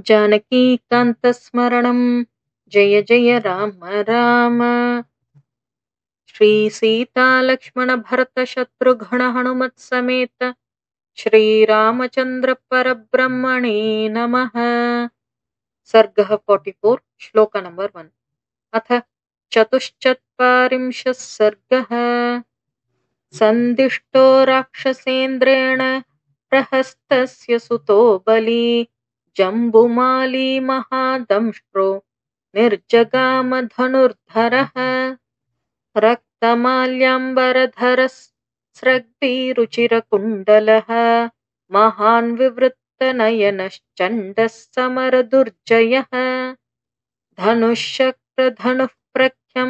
जानकीकान्तस्मरणं जय जय राम राम। श्री सीता लक्ष्मण भरत शत्रुघ्न हनुमत् समेत श्रीरामचंद्र परब्रह्मणे नमः। सर्गः 44 श्लोक नंबर 1। अथ चतुश्चत्वारिंशः सर्गः। संदिष्टो राक्षसेन्द्रेण प्रहस्तस्य सुतो बली जम्बुमाली महादंष्ट्रो निर्जगाम धनुर्धरः रक्तमाल्यांबरधरस्रग्भिरुचिरकुण्डलः महान् विवृत्तनयनश्चण्डः समरदुर्जयः धनुःशक्रधनुः प्रख्यं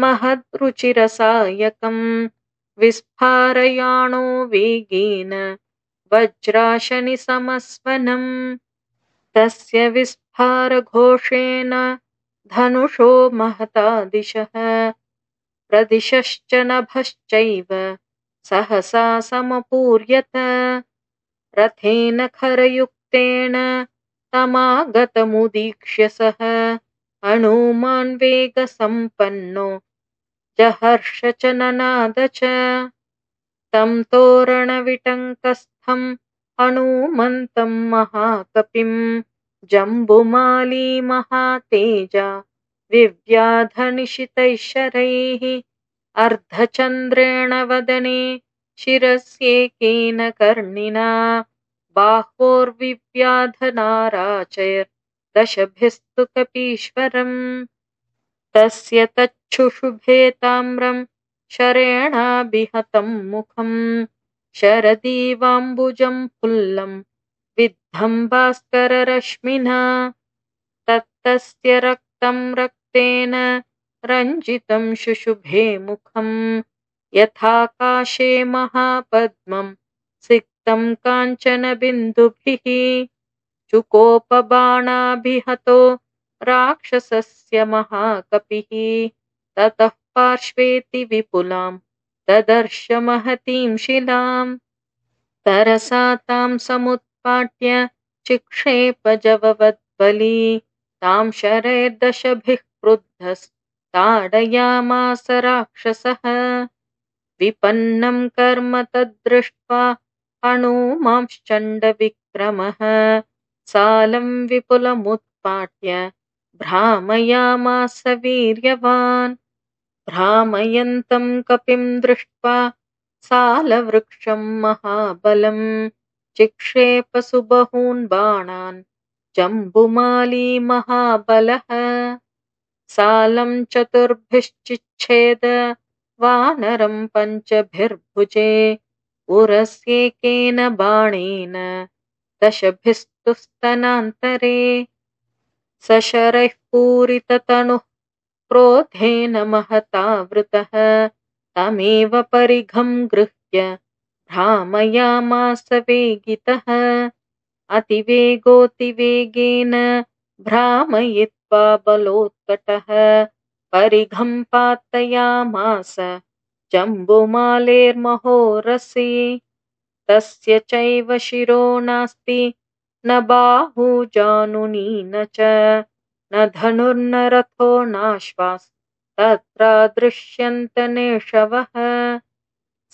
महद्रुचिरसायकं विस्फारयाणो वेगेन वज्राशनिसमस्वनम् तस्य विस्फारघोषेण धनुषो महता दिशः प्रदिशश्च नभश्चैव सहसा समपूर्यत रथेन खरयुक्तेन तमागतमुदीक्ष्य सः हनूमान् वेगसम्पन्नो जहर्ष च ननाद च तं तोरणविटङ्कस्थं हनूमन्तं महाकपिं जम्बुमाली महातेजा विव्याधनिशितैः अर्धचन्द्रेण वदने शिरस्येकेन कर्णिना बाह्वोर्विव्याधनाराचैर्दशभिस्तु कपीश्वरम् तस्य तच्छुशुभे ताम्रं शरेणाभिहतं मुखं शरदीवाम्बुजं फुल्लं विद्धं भास्कररश्मिना तत्तस्य रक्तं रक्तेन रञ्जितं शुशुभे मुखं यथाकाशे महापद्मं सिक्तं काञ्चनबिन्दुभिः चुकोपबाणाभिहतो राक्षसस्य महाकपिः ततः पार्श्वेति विपुलां ददर्श महतीं शिलां तरसा तां समुत्पाट्य चिक्षेपजववद्बली तां शरैर्दशभिः क्रुद्धस्ताडयामास राक्षसः विपन्नं कर्म तद्दृष्ट्वा हनूमांश्चण्डविक्रमः सालं विपुलमुत्पाट्य भ्रामयामास वीर्यवान् भ्रामयन्तं कपिं दृष्ट्वा सालवृक्षं महाबलं चिक्षेपसुबहून् बाणान् जम्बुमाली महाबलः सालं चतुर्भिश्चिच्छेद वानरं पञ्चभिर्भुजे उरस्येकेन बाणेन दशभिस्तु स्तनान्तरे सशरैः पूरिततनुः क्रोधेन महतावृतः तमेव परिघं गृह्य भ्रामयामास वेगितः अतिवेगोऽतिवेगेन भ्रामयित्वा बलोत्कटः परिघं पातयामास जम्बुमालेर्महोरसि तस्य चैव शिरो नास्ति न बाहू जानुनी न च न धनुर्न रथो नाश्वास्तत्रादृश्यन्त नेषवः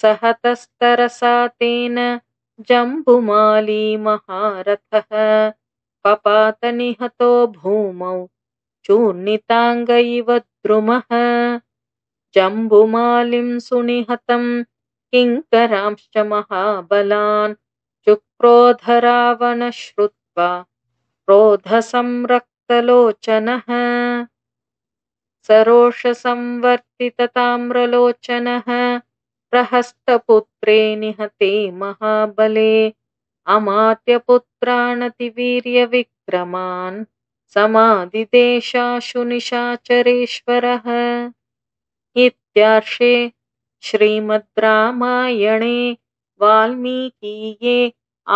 सह तस्तरसा तेन जम्बुमाली महारथः पपात निहतो भूमौ चूर्णिताङ्ग इव द्रुमः जम्बुमालिं सुनिहतं किङ्करांश्च महाबलान् चुक्रोध रावणः श्रुत्वा क्रोधसंरक्तलोचनः सरोषसंवर्तितताम्रलोचनः प्रहस्तपुत्रे निहते महाबले अमात्यपुत्रानतिवीर्यविक्रमान् समादिदेशाशु निशाचरेश्वरः। इत्यार्षे श्रीमद् रामायणे वाल्मीकीये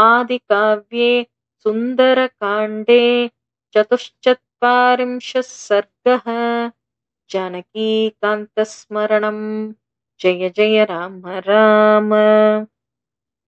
आदिकाव्ये सुन्दरकाण्डे चतुश्चत्वारिंशः सर्गः। जानकीकान्तस्मरणं जय जय राम राम।